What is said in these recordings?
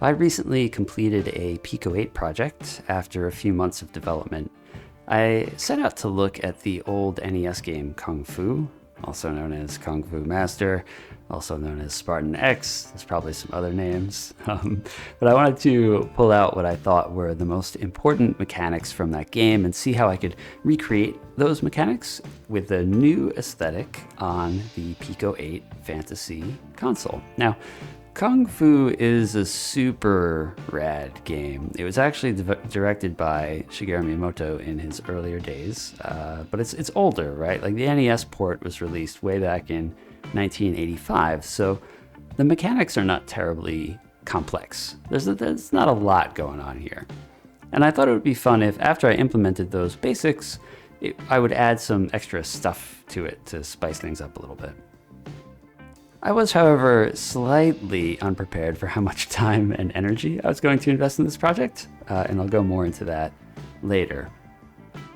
I recently completed a Pico-8 project after a few months of development. I set out to look at the old NES game Kung Fu, also known as Kung Fu Master, also known as Spartan X. There's probably some other names. But I wanted to pull out what I thought were the most important mechanics from that game and see how I could recreate those mechanics with a new aesthetic on the Pico-8 Fantasy console. Now, Kung Fu is a super rad game. It was actually directed by Shigeru Miyamoto in his earlier days, but it's older, right? Like the NES port was released way back in 1985, so the mechanics are not terribly complex. There's not a lot going on here. And I thought it would be fun if, after I implemented those basics, I would add some extra stuff to it to spice things up a little bit. I was, however, slightly unprepared for how much time and energy I was going to invest in this project, and I'll go more into that later.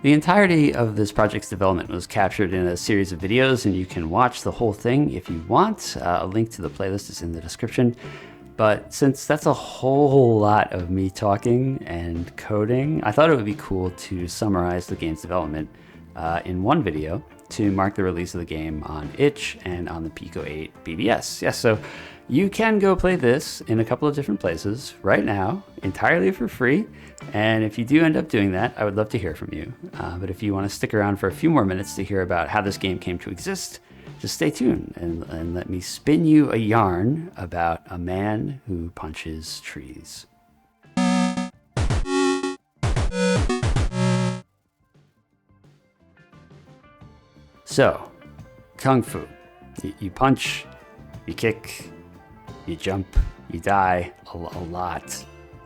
The entirety of this project's development was captured in a series of videos, and you can watch the whole thing if you want. A link to the playlist is in the description. But since that's a whole lot of me talking and coding, I thought it would be cool to summarize the game's development in one video to mark the release of the game on itch and on the Pico-8 BBS. Yes, so you can go play this in a couple of different places right now, entirely for free. And if you do end up doing that, I would love to hear from you. But if you want to stick around for a few more minutes to hear about how this game came to exist, just stay tuned and let me spin you a yarn about a man who punches trees. So, Kung Fu. You punch, you kick, you jump, you die a lot.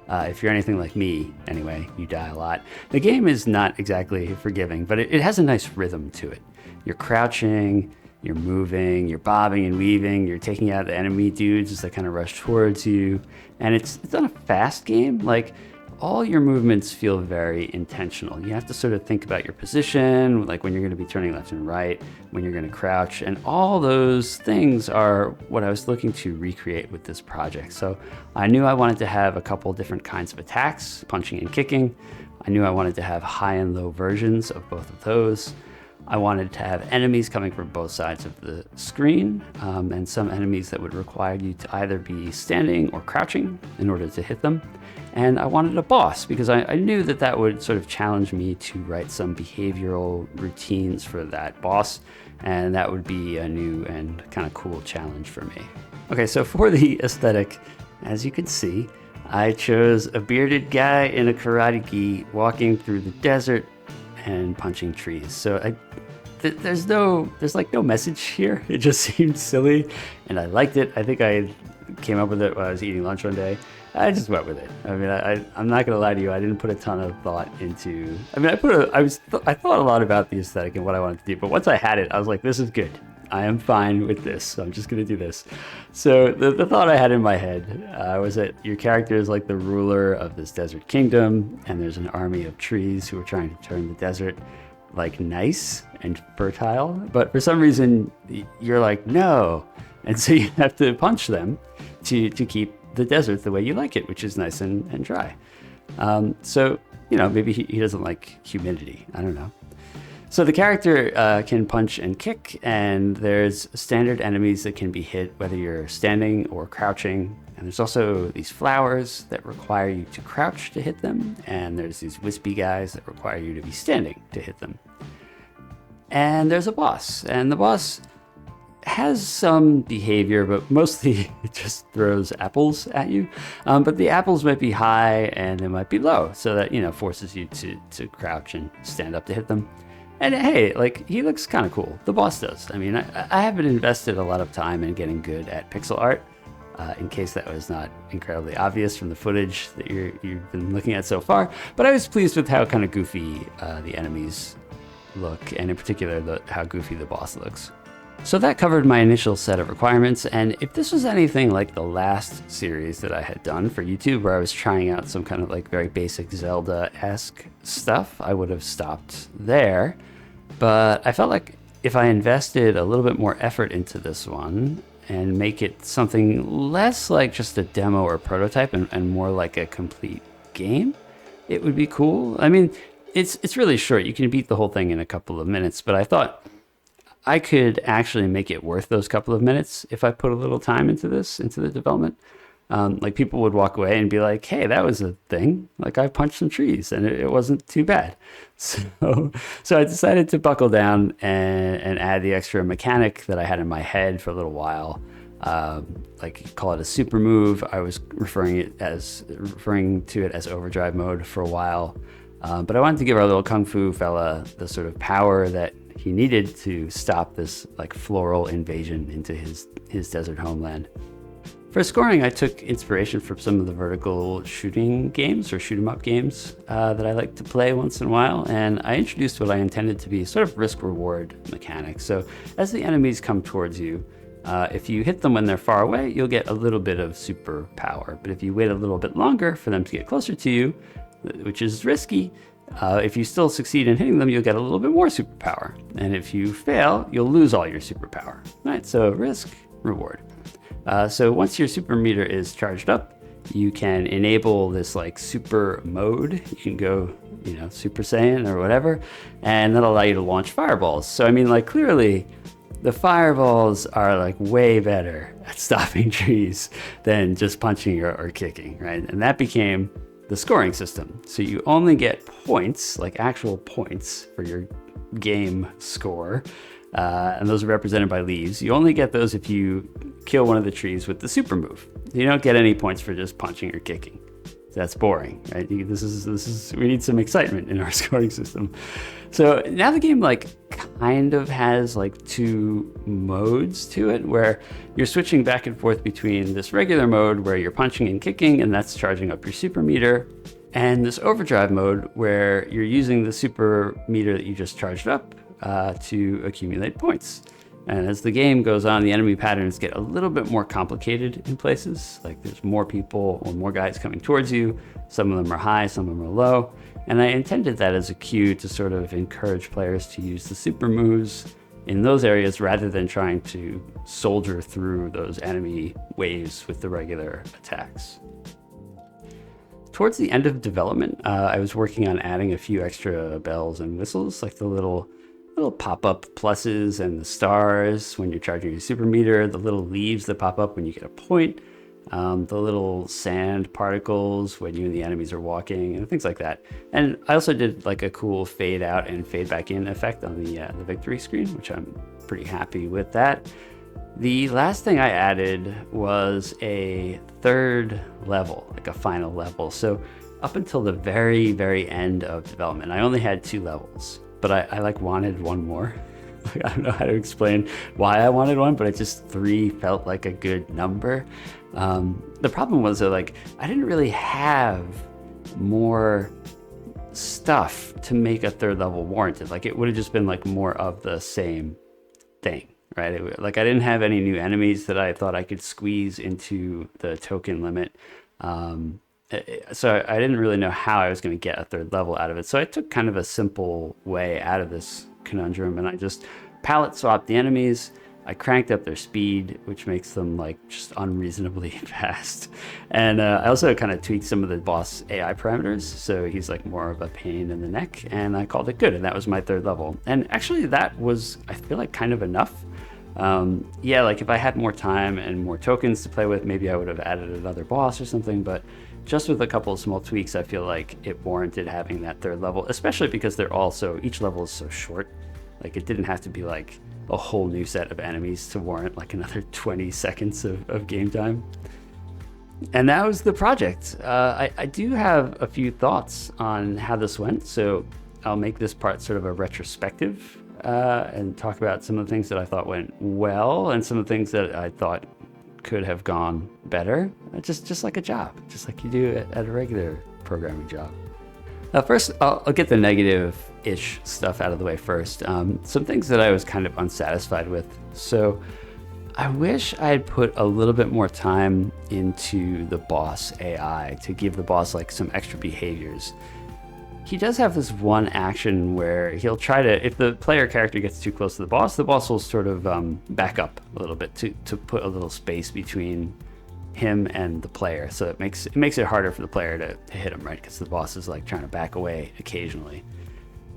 If you're anything like me, anyway, you die a lot. The game is not exactly forgiving, but it has a nice rhythm to it. You're crouching, you're moving, you're bobbing and weaving, you're taking out the enemy dudes as they kind of rush towards you. And it's not a fast game. Like, all your movements feel very intentional. You have to sort of think about your position, like when you're going to be turning left and right, when you're going to crouch, and all those things are what I was looking to recreate with this project. So I knew I wanted to have a couple different kinds of attacks, punching and kicking. I knew I wanted to have high and low versions of both of those. I wanted to have enemies coming from both sides of the screen, and some enemies that would require you to either be standing or crouching in order to hit them. And I wanted a boss because I knew that would sort of challenge me to write some behavioral routines for that boss, and that would be a new and kind of cool challenge for me. Okay, so for the aesthetic, as you can see, I chose a bearded guy in a karate gi walking through the desert and punching trees. So there's no message here. It just seemed silly, and I liked it. I think I came up with it when I was eating lunch one day. I just went with it. I mean, I'm not gonna lie to you. I didn't put a ton of thought into. I mean, I thought a lot about the aesthetic and what I wanted to do. But once I had it, I was like, this is good. I am fine with this. So I'm just gonna do this. So the thought I had in my head was that your character is like the ruler of this desert kingdom, and there's an army of trees who are trying to turn the desert like nice and fertile. But for some reason, you're like, no, and so you have to punch them to keep the desert the way you like it, which is nice and dry. So, maybe he doesn't like humidity. I don't know. So the character can punch and kick, and there's standard enemies that can be hit whether you're standing or crouching. And there's also these flowers that require you to crouch to hit them. And there's these wispy guys that require you to be standing to hit them. And there's a boss, and the boss has some behavior, but mostly it just throws apples at you. But the apples might be high and they might be low, so that, forces you to crouch and stand up to hit them. And hey, like, he looks kind of cool. The boss does. I mean, I haven't invested a lot of time in getting good at pixel art, in case that was not incredibly obvious from the footage that you've been looking at so far. But I was pleased with how kind of goofy the enemies look, and in particular, how goofy the boss looks. So that covered my initial set of requirements, and if this was anything like the last series that I had done for YouTube, where I was trying out some kind of like very basic Zelda-esque stuff, I would have stopped there. But I felt like if I invested a little bit more effort into this one, and make it something less like just a demo or prototype and more like a complete game, it would be cool. I mean, it's really short. You can beat the whole thing in a couple of minutes, but I thought I could actually make it worth those couple of minutes if I put a little time into the development. Like people would walk away and be like, hey, that was a thing. Like I punched some trees and it wasn't too bad. So I decided to buckle down and add the extra mechanic that I had in my head for a little while. Like call it a super move. I was referring to it as overdrive mode for a while. But I wanted to give our little Kung Fu fella the sort of power that he needed to stop this like floral invasion into his desert homeland. For scoring, I took inspiration from some of the vertical shooting games or shoot 'em up games that I like to play once in a while, and I introduced what I intended to be sort of risk-reward mechanics. So as the enemies come towards you, if you hit them when they're far away, you'll get a little bit of super power. But if you wait a little bit longer for them to get closer to you, which is risky, if you still succeed in hitting them, you'll get a little bit more superpower. And if you fail, you'll lose all your superpower. Right? So risk, reward. So once your super meter is charged up, you can enable this like super mode. You can go, Super Saiyan or whatever, and that'll allow you to launch fireballs. So, I mean, like clearly the fireballs are like way better at stopping trees than just punching or kicking, right? And that became the scoring system. So you only get points, like actual points for your game score. And those are represented by leaves. You only get those if you kill one of the trees with the super move. You don't get any points for just punching or kicking. That's boring, right? We need some excitement in our scoring system. So now the game like kind of has like two modes to it, where you're switching back and forth between this regular mode where you're punching and kicking, and that's charging up your super meter, and this overdrive mode where you're using the super meter that you just charged up to accumulate points. And as the game goes on, the enemy patterns get a little bit more complicated in places. Like there's more people or more guys coming towards you. Some of them are high, some of them are low. And I intended that as a cue to sort of encourage players to use the super moves in those areas rather than trying to soldier through those enemy waves with the regular attacks. Towards the end of development, I was working on adding a few extra bells and whistles, like the little pop-up pluses and the stars when you're charging your super meter, the little leaves that pop up when you get a point, the little sand particles when you and the enemies are walking, and things like that. And I also did like a cool fade out and fade back in effect on the victory screen, which I'm pretty happy with that. The last thing I added was a third level, like a final level. So up until the very, very end of development, I only had 2 levels. But I like wanted one more. Like, I don't know how to explain why I wanted one, but 3 felt like a good number. The problem was that like I didn't really have more stuff to make a third level warranted. Like it would have just been like more of the same thing, right? Like I didn't have any new enemies that I thought I could squeeze into the token limit. So I didn't really know how I was going to get a third level out of it. So I took kind of a simple way out of this conundrum, and I just palette swapped the enemies. I cranked up their speed, which makes them like just unreasonably fast. And I also kind of tweaked some of the boss AI parameters. So he's like more of a pain in the neck, and I called it good. And that was my third level. And actually that was, I feel like, kind of enough. Yeah, like if I had more time and more tokens to play with, maybe I would have added another boss or something, but just with a couple of small tweaks, I feel like it warranted having that third level, especially because each level is so short. Like it didn't have to be like a whole new set of enemies to warrant like another 20 seconds of game time. And that was the project. I do have a few thoughts on how this went, so I'll make this part sort of a retrospective and talk about some of the things that I thought went well and some of the things that I thought could have gone better, just like a job, just like you do at a regular programming job. First, I'll get the negative-ish stuff out of the way first. Some things that I was kind of unsatisfied with. So I wish I had put a little bit more time into the boss AI to give the boss like some extra behaviors. he does have this one action where he'll try to, if the player character gets too close to the boss will sort of back up a little bit to put a little space between him and the player. So it makes it harder for the player to hit him, right? Because the boss is like trying to back away occasionally.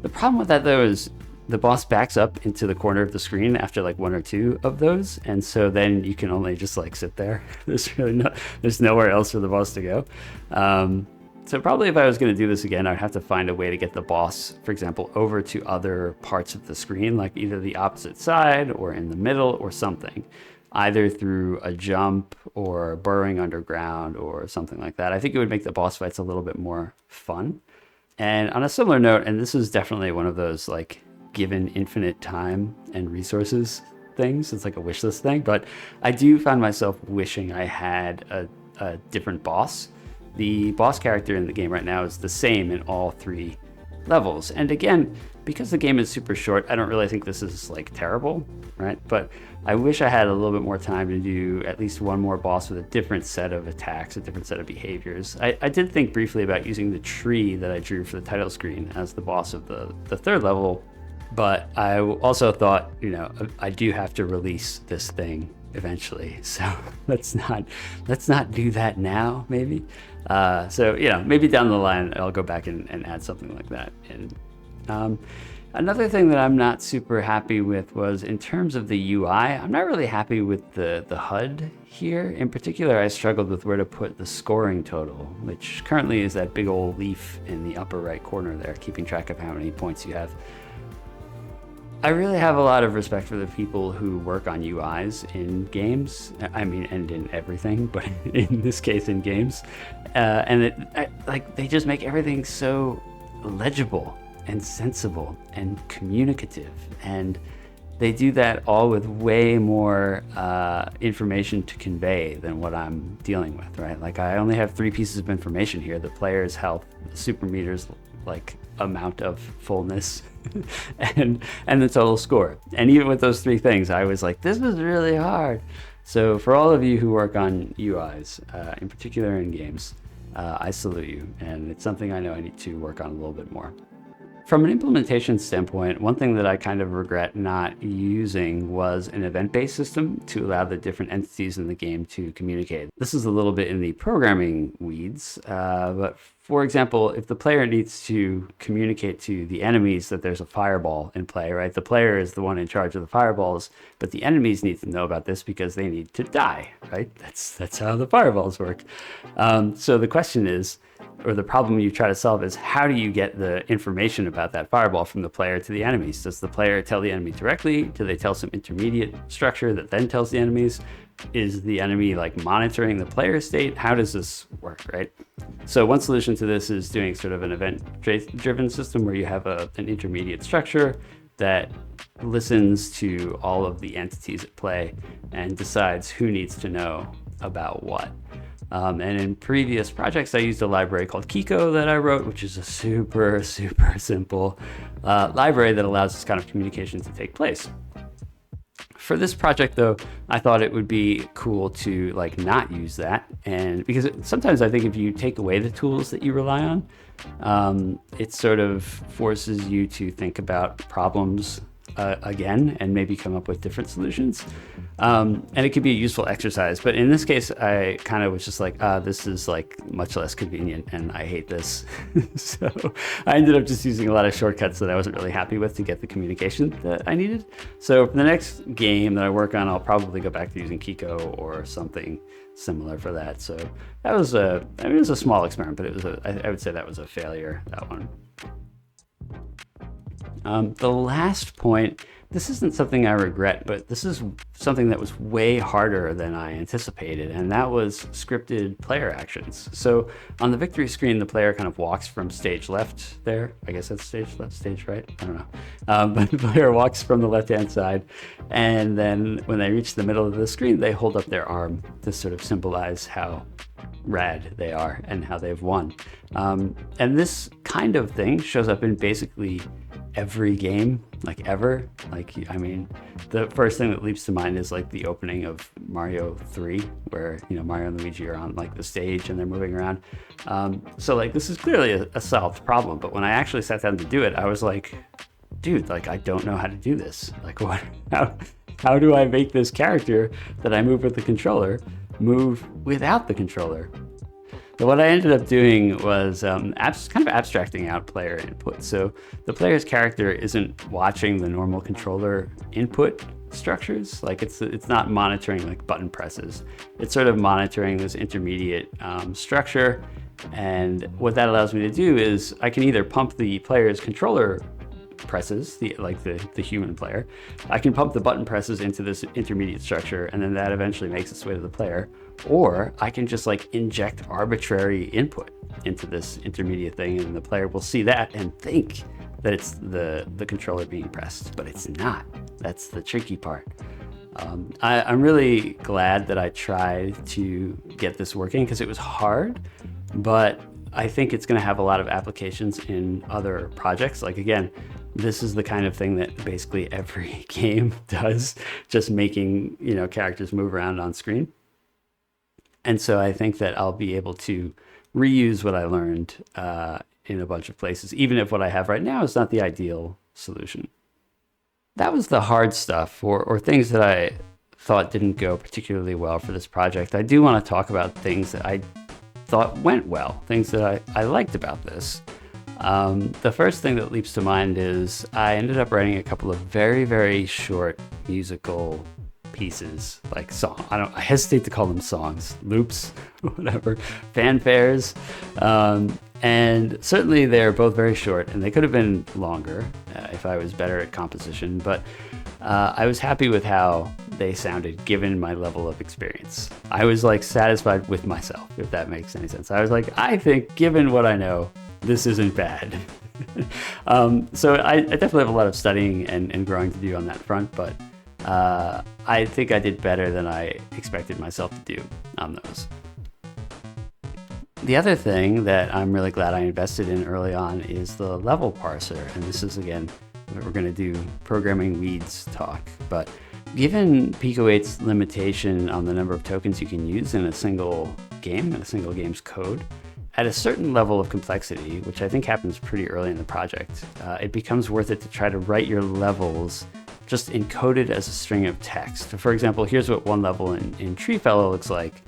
The problem with that though is the boss backs up into the corner of the screen after like one or two of those, and so then you can only just like sit there. There's nowhere else for the boss to go. So probably if I was going to do this again, I'd have to find a way to get the boss, for example, over to other parts of the screen, like either the opposite side or in the middle or something, either through a jump or burrowing underground or something like that. I think it would make the boss fights a little bit more fun. And on a similar note, and this is definitely one of those like given infinite time and resources things, it's like a wish list thing, but I do find myself wishing I had a different boss. The boss character in the game right now is the same in all three levels. And again, because the game is super short, I don't really think this is like terrible, right? But I wish I had a little bit more time to do at least one more boss with a different set of attacks, a different set of behaviors. I did think briefly about using the tree that I drew for the title screen as the boss of the third level, but I also thought, you know, I do have to release this thing eventually, so let's not do that now, maybe. So, you know, maybe down the line I'll go back and add something like that. And another thing that I'm not super happy with was in terms of the UI. I'm not really happy with the HUD here. In particular, I struggled with where to put the scoring total, which currently is that big old leaf in the upper right corner there, keeping track of how many points you have. I really have a lot of respect for the people who work on UIs in games. I mean, and in everything, but in this case, in games. And like they just make everything so legible and sensible and communicative. And they do that all with way more information to convey than what I'm dealing with, right? Like I only have 3 pieces of information here: the player's health, the super meter's like amount of fullness, and the total score. And even with those 3 things, I was like, this was really hard. So for all of you who work on UIs, in particular in games, I salute you, and it's something I know I need to work on a little bit more. From an implementation standpoint, one thing that I kind of regret not using was an event-based system to allow the different entities in the game to communicate. This is a little bit in the programming weeds, but for example, if the player needs to communicate to the enemies that there's a fireball in play, right? The player is the one in charge of the fireballs, but the enemies need to know about this because they need to die, right? That's how the fireballs work. So the question is, or the problem you try to solve is, how do you get the information about that fireball from the player to the enemies? Does the player tell the enemy directly? Do they tell some intermediate structure that then tells the enemies? Is the enemy like monitoring the player state? How does this work, right? So one solution to this is doing sort of an event-driven system where you have an intermediate structure that listens to all of the entities at play and decides who needs to know about what. And in previous projects, I used a library called Qico that I wrote, which is a super simple library that allows this kind of communication to take place. For this project, though, I thought it would be cool to like not use that, and because sometimes I think if you take away the tools that you rely on, it sort of forces you to think about problems again and maybe come up with different solutions. And it could be a useful exercise, but in this case, I kind of was just like, this is like much less convenient and I hate this. So I ended up just using a lot of shortcuts that I wasn't really happy with to get the communication that I needed. So for the next game that I work on, I'll probably go back to using Qico or something similar for that. So that was it was a small experiment, but it was I would say that was a failure, that one. The last point, this isn't something I regret, but this is something that was way harder than I anticipated, and that was scripted player actions. So on the victory screen, the player kind of walks from stage left there. I guess that's stage left, stage right? I don't know. But the player walks from the left-hand side, and then when they reach the middle of the screen, they hold up their arm to sort of symbolize how rad they are and how they've won. And this kind of thing shows up in basically every game, like ever. Like, I mean, the first thing that leaps to mind is like the opening of Mario 3, where, you know, Mario and Luigi are on like the stage and they're moving around. So like, this is clearly a solved problem, but when I actually sat down to do it, I was like, dude, like, I don't know how to do this. Like, what, how do I make this character that I move with the controller move without the controller? So what I ended up doing was kind of abstracting out player input. So the player's character isn't watching the normal controller input structures. Like, it's not monitoring like button presses. It's sort of monitoring this intermediate structure. And what that allows me to do is I can either pump the player's controller presses, the human player. I can pump the button presses into this intermediate structure, and then that eventually makes its way to the player. Or I can just like inject arbitrary input into this intermediate thing, and the player will see that and think that it's the controller being pressed, but it's not. That's the tricky part. I'm really glad that I tried to get this working, because it was hard, but I think it's going to have a lot of applications in other projects. Like, again, this is the kind of thing that basically every game does, just making, you know, characters move around on screen. And so I think that I'll be able to reuse what I learned in a bunch of places, even if what I have right now is not the ideal solution. That was the hard stuff, or things that I thought didn't go particularly well for this project. I do want to talk about things that I thought went well, things that I liked about this. The first thing that leaps to mind is I ended up writing a couple of very, very short musical pieces, like I hesitate to call them songs, loops, whatever, fanfares. And certainly they're both very short, and they could have been longer if I was better at composition, but I was happy with how they sounded given my level of experience. I was like satisfied with myself, if that makes any sense. I was like, I think given what I know, this isn't bad. So I definitely have a lot of studying and growing to do on that front, but I think I did better than I expected myself to do on those. The other thing that I'm really glad I invested in early on is the level parser. And this is, again, we're going to do programming weeds talk. But given Pico-8's limitation on the number of tokens you can use in a single game, in a single game's code, at a certain level of complexity, which I think happens pretty early in the project, it becomes worth it to try to write your levels just encoded as a string of text. For example, here's what one level in Treefella looks like,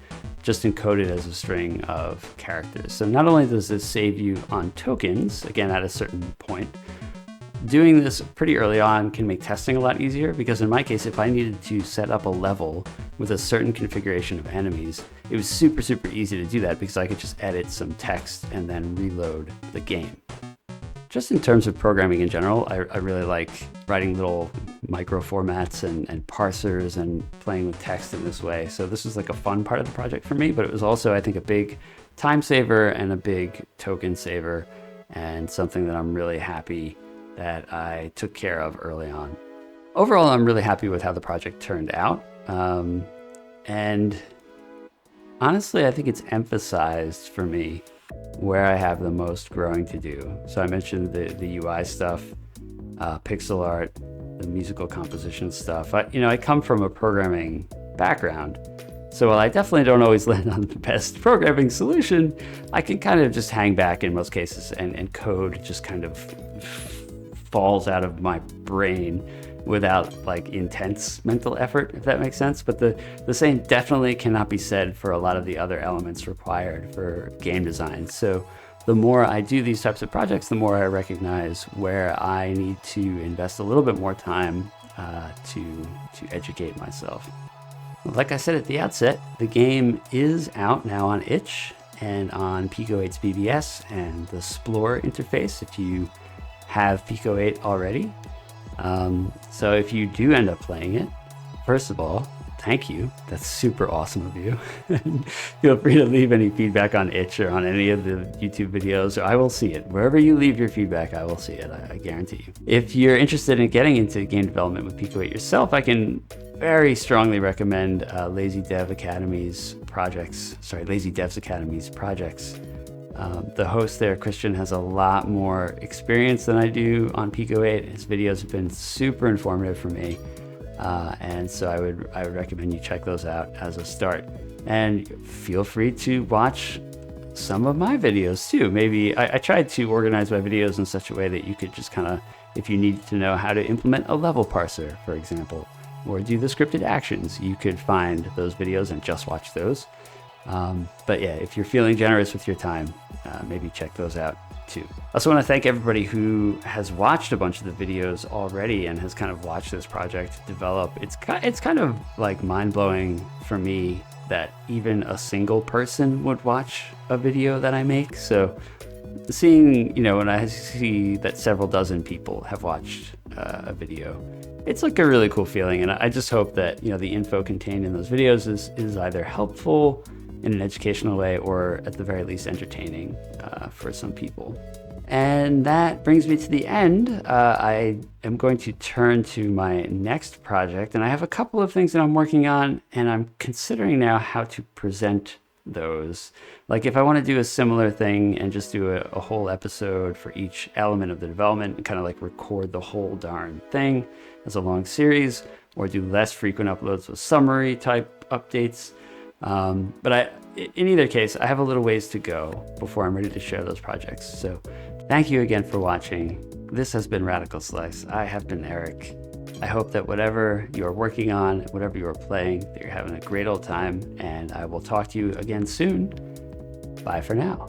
just encoded as a string of characters. So not only does this save you on tokens, again at a certain point, doing this pretty early on can make testing a lot easier, because in my case, if I needed to set up a level with a certain configuration of enemies, it was super, super easy to do that because I could just edit some text and then reload the game. Just in terms of programming in general, I really like writing little micro formats and parsers and playing with text in this way. So this was like a fun part of the project for me, but it was also, I think, a big time saver and a big token saver, and something that I'm really happy that I took care of early on. Overall, I'm really happy with how the project turned out. And honestly, I think it's emphasized for me where I have the most growing to do. So I mentioned the UI stuff, pixel art, the musical composition stuff. I come from a programming background, so while I definitely don't always land on the best programming solution, I can kind of just hang back in most cases, and code just kind of falls out of my brain without like intense mental effort, if that makes sense. But the same definitely cannot be said for a lot of the other elements required for game design. So the more I do these types of projects, the more I recognize where I need to invest a little bit more time to educate myself. Like I said at the outset, the game is out now on itch and on Pico-8's BBS and the Splore interface if you have Pico-8 already. So if you do end up playing it, first of all, thank you. That's super awesome of you. Feel free to leave any feedback on itch or on any of the YouTube videos, or I will see it. Wherever you leave your feedback, I will see it, I guarantee you. If you're interested in getting into game development with Pico-8 yourself, I can very strongly recommend Lazy Devs Academy's projects. The host there, Christian, has a lot more experience than I do on Pico-8. His videos have been super informative for me. And so I would recommend you check those out as a start. And feel free to watch some of my videos too. Maybe I tried to organize my videos in such a way that you could just kind of, if you needed to know how to implement a level parser, for example, or do the scripted actions, you could find those videos and just watch those. But yeah, if you're feeling generous with your time, maybe check those out too. I also want to thank everybody who has watched a bunch of the videos already and has kind of watched this project develop. It's kind of like mind-blowing for me that even a single person would watch a video that I make. So seeing, when I see that several dozen people have watched a video, it's like a really cool feeling. And I just hope that, the info contained in those videos is either helpful in an educational way or at the very least entertaining for some people. And that brings me to the end. I am going to turn to my next project, and I have a couple of things that I'm working on, and I'm considering now how to present those. Like if I want to do a similar thing and just do a whole episode for each element of the development and kind of like record the whole darn thing as a long series, or do less frequent uploads with summary type updates. But in either case, I have a little ways to go before I'm ready to share those projects. So thank you again for watching. This has been Radical Slice. I have been Eric. I hope that whatever you're working on, whatever you're playing, that you're having a great old time, and I will talk to you again soon. Bye for now.